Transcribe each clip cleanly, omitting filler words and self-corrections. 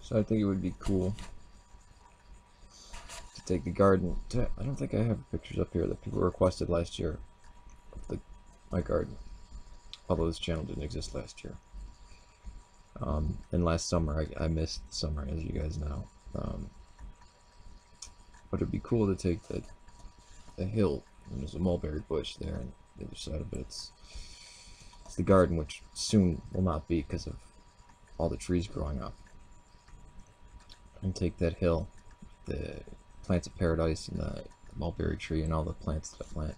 So I think it would be cool to take the garden to, I don't think I have pictures up here that people requested last year of my garden, although this channel didn't exist last year. And last summer, I missed summer, as you guys know. But it'd be cool to take the hill, and there's a mulberry bush there, and the other side of it, it's the garden, which soon will not be because of all the trees growing up. And take that hill, the plants of paradise, and the mulberry tree, and all the plants that I plant,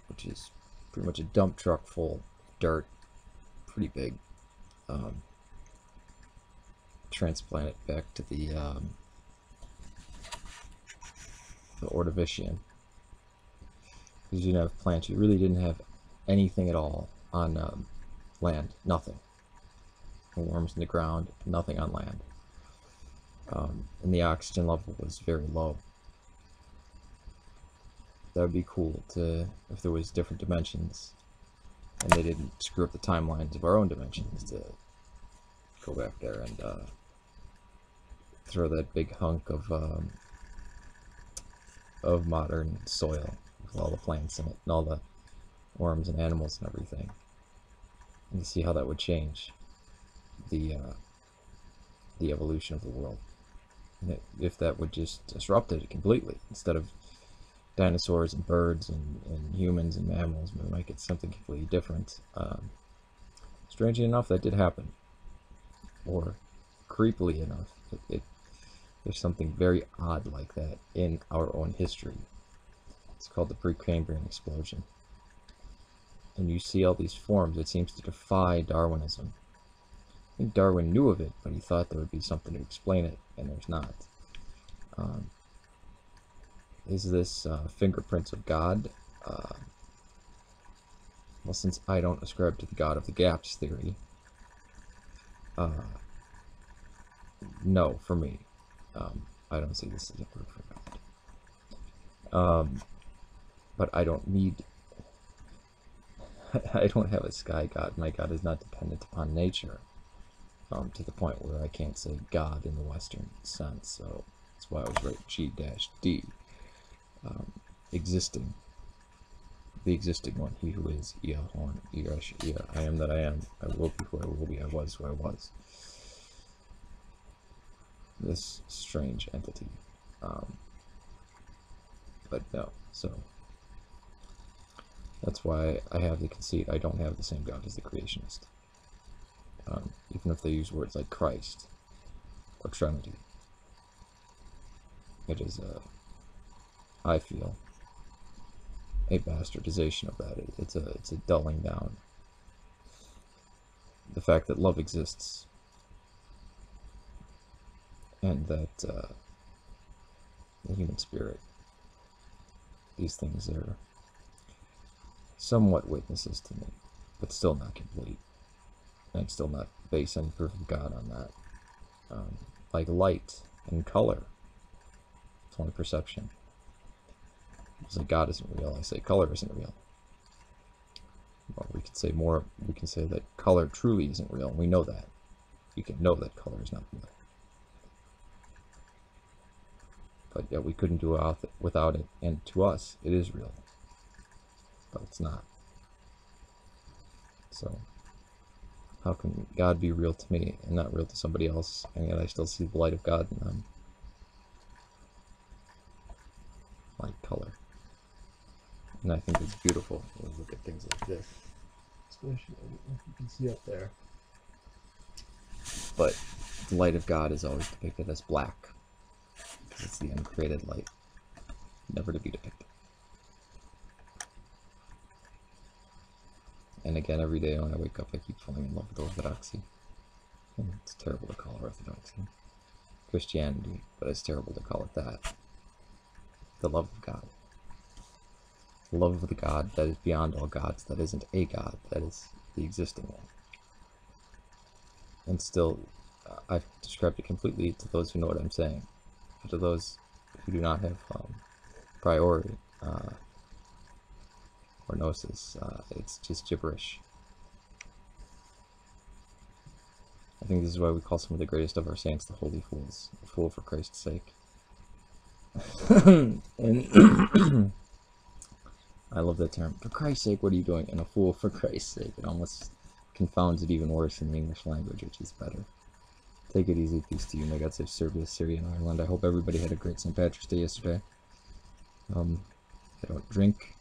which is pretty much a dump truck full of dirt, pretty big. Transplant it back to the Ordovician, because you didn't have plants. You really didn't have anything at all on land. Nothing. No worms in the ground. Nothing on land. And the oxygen level was very low. That would be cool if there was different dimensions, and they didn't screw up the timelines of our own dimensions, to go back there and throw that big hunk of modern soil with all the plants in it and all the worms and animals and everything, and to see how that would change the evolution of the world. And if that would just disrupt it completely, instead of dinosaurs and birds and humans and mammals, we might get something completely different. Strangely enough, that did happen, or creepily enough, there's something very odd like that in our own history. It's called the Precambrian explosion, and you see all these forms. It seems to defy Darwinism. I think Darwin knew of it, but he thought there would be something to explain it, and there's not. Is this fingerprints of God? Well, since I don't ascribe to the God of the gaps theory, no, for me. I don't see this as a proof of God. But I don't need... I don't have a sky god. My God is not dependent upon nature, to the point where I can't say God in the Western sense. So that's why I was right, G-D. Existing. The existing one. He who is, Ea Horn, Egash, Ea. I am that I am. I will be who I will be. I was who I was. This strange entity. But no, so that's why I have the conceit I don't have the same God as the creationist. Even if they use words like Christ or Trinity, it is I feel a bastardization of that. It's a dulling down. The fact that love exists, and that the human spirit, these things are somewhat witnesses to me, but still not complete, and still not based on proof of God on that. Like light and color, it's only perception. It's like God isn't real, I say color isn't real. Well, we could say more. We can say that color truly isn't real, and we know that. You can know that color is not real. But yet we couldn't do it without it, and to us, it is real. But it's not. So, how can God be real to me and not real to somebody else, and yet I still see the light of God in them? Like color. And I think it's beautiful when you look at things like this. Especially if you can see up there. But the light of God is always depicted as black, because it's the uncreated light, never to be depicted. And again, every day when I wake up, I keep falling in love with orthodoxy. And it's terrible to call it orthodoxy. Christianity, but it's terrible to call it that. The love of God. The love of the God that is beyond all gods, that isn't a God, that is the existing one. And still, I've described it completely to those who know what I'm saying. But to those who do not have priority or gnosis, it's just gibberish. I think this is why we call some of the greatest of our saints the holy fools. A fool for Christ's sake. And I love that term. For Christ's sake, what are you doing? And a fool for Christ's sake. It almost confounds it even worse in the English language, which is better. Take it easy. Peace to you. May God save Serbia, Syria, and Ireland. I hope everybody had a great St. Patrick's Day yesterday. I don't drink.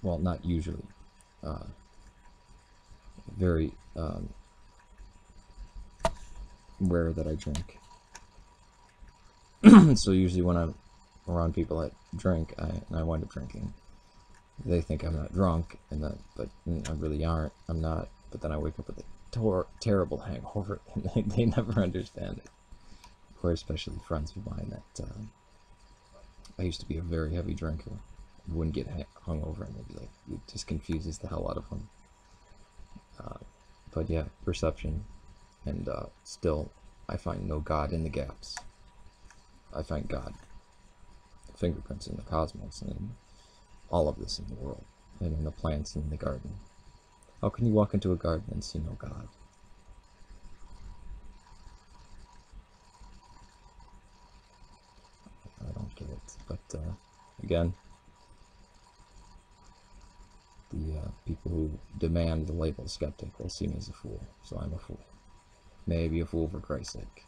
Well, not usually. Very rare that I drink. So usually when I'm around people that drink, I wind up drinking. They think I'm not drunk, but I really aren't. I'm not. But then I wake up with a terrible hangover, and they never understand it. Or especially friends of mine that I used to be a very heavy drinker. Wouldn't get hungover, and they'd be like, it just confuses the hell out of them. But yeah, perception, and still, I find no God in the gaps. I find God, fingerprints in the cosmos, and in all of this in the world, and in the plants and in the garden. How can you walk into a garden and see no God? I don't get it. But again, the people who demand the label skeptic will see me as a fool, so I'm a fool. May I be a fool for Christ's sake.